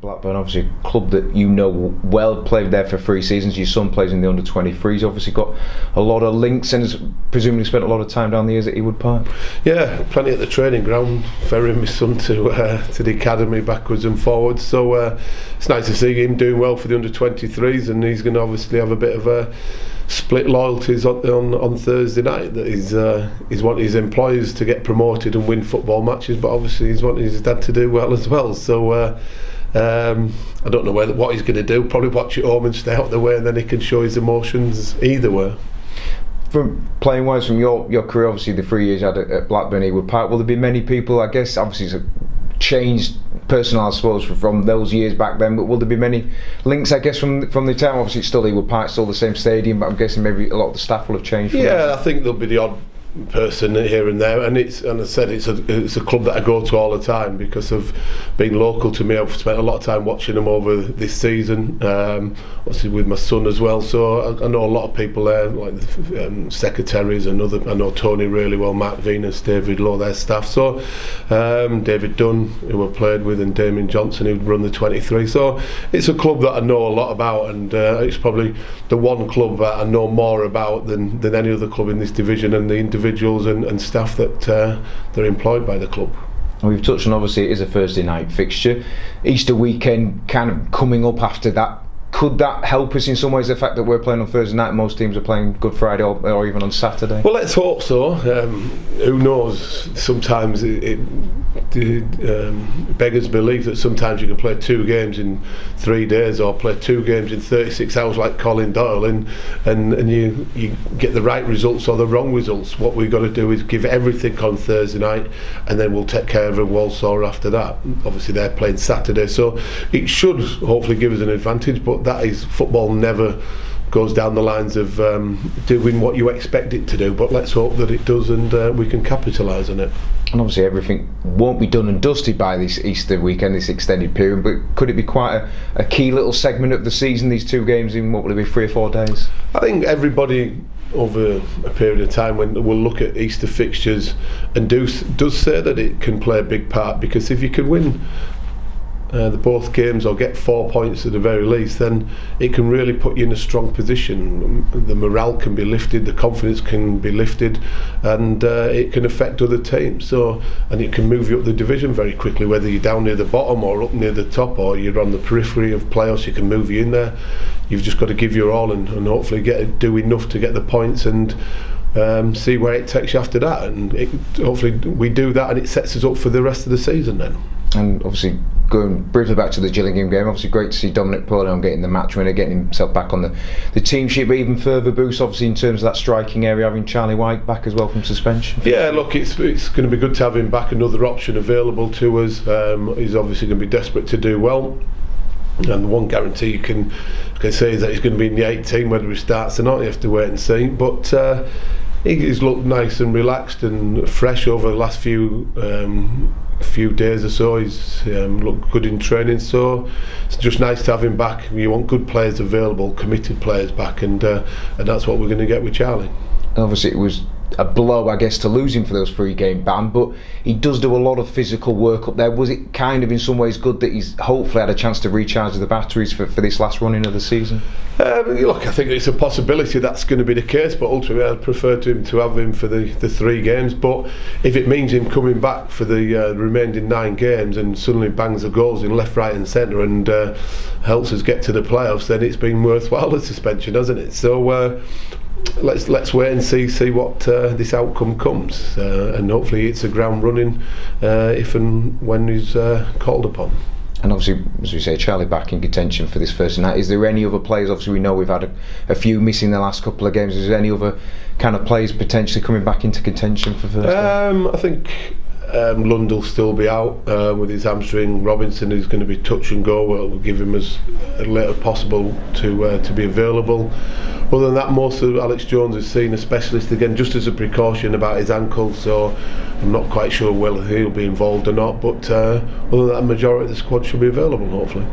Blackburn, obviously a club that you know well, played there for 3 seasons. Your son plays in the under-23s. Obviously got a lot of links and has presumably spent a lot of time down the years at Ewood Park. Yeah, plenty at the training ground, ferrying my son to the academy backwards and forwards. So it's nice to see him doing well for the under-23s, and he's going to obviously have a bit of a split loyalties on Thursday night. That he's wanting his employers to get promoted and win football matches, but obviously he's wanting his dad to do well as well. So I don't know what he's going to do. Probably watch at home and stay out of the way, and then he can show his emotions either way. From playing wise, from your career, obviously the 3 years you had at Blackburn Ewood Park, will there be many people, I guess, obviously it's a changed personal, I suppose, from those years back then, but will there be many links, I guess, from the time? Obviously it's still Ewood Park, still the same stadium, but I'm guessing maybe a lot of the staff will have changed. Yeah, I think there'll be the odd person here and there, and I said it's a club that I go to all the time because of being local to me. I've spent a lot of time watching them over this season, obviously with my son as well, so I know a lot of people there, like the secretaries and other. I know Tony really well, Mark Venus, David Lowe, their staff, so David Dunn, who I played with, and Damien Johnson, who'd run the 23. So it's a club that I know a lot about, and it's probably the one club that I know more about than any other club in this division, and the individuals and staff that they're employed by the club. We've touched on, obviously it is a Thursday night fixture. Easter weekend kind of coming up after that. Could that help us in some ways, the fact that we're playing on Thursday night, most teams are playing Good Friday or even on Saturday? Well, let's hope so. Who knows? Sometimes it beggars belief that sometimes you can play 2 games in 3 days, or play 2 games in 36 hours like Colin Doyle, and you get the right results or the wrong results. What we've got to do is give everything on Thursday night, and then we'll take care of Walsall after that. Obviously they're playing Saturday, so it should hopefully give us an advantage, but that is, football never goes down the lines of doing what you expect it to do, but let's hope that it does, and we can capitalise on it. And obviously everything won't be done and dusted by this Easter weekend, this extended period, but could it be quite a key little segment of the season, these 2 games in, what will it be, 3 or 4 days? I think everybody over a period of time when we'll look at Easter fixtures and does say that it can play a big part, because if you can win the both games or get 4 points at the very least, then it can really put you in a strong position. The morale can be lifted, the confidence can be lifted, and it can affect other teams. So, and it can move you up the division very quickly, whether you're down near the bottom or up near the top, or you're on the periphery of playoffs. You can move you in there. You've just got to give your all and hopefully do enough to get the points, and see where it takes you after that. And hopefully we do that, and it sets us up for the rest of the season then. And obviously, going briefly back to the Gillingham game, obviously great to see Dominic Purley getting the match winner, getting himself back on the team sheet, but even further boost obviously in terms of that striking area, having Charlie White back as well from suspension. Yeah, look, it's going to be good to have him back, another option available to us. He's obviously going to be desperate to do well, and one guarantee you can say is that he's going to be in the 18, whether he starts or not. You have to wait and see, but he's looked nice and relaxed and fresh over the last few days or so. He's looked good in training, so it's just nice to have him back. You want good players available, committed players back, and that's what we're going to get with Charlie. Obviously it was a blow, I guess, to lose him for those 3-game ban, but he does do a lot of physical work up there. Was it kind of in some ways good that he's hopefully had a chance to recharge the batteries for this last running of the season? Look, I think it's a possibility that's going to be the case, but ultimately I'd prefer to have him for the 3 games. But if it means him coming back for the remaining 9 games and suddenly bangs the goals in left, right and centre, and helps us get to the playoffs, then it's been worthwhile, the suspension, hasn't it? So let's wait and see what this outcome comes, and hopefully it's a ground running if and when he's called upon. And obviously, as we say, Charlie back in contention for this first night. Is there any other players? Obviously we know we've had a few missing the last couple of games. Is there any other kind of players potentially coming back into contention for Thursday? I think Lund will still be out with his hamstring. Robinson is going to be touch and go. We'll give him as late as possible to be available. Other than that, most of Alex Jones has seen a specialist again, just as a precaution about his ankle, so I'm not quite sure whether he'll be involved or not, but other than that, the majority of the squad should be available, hopefully.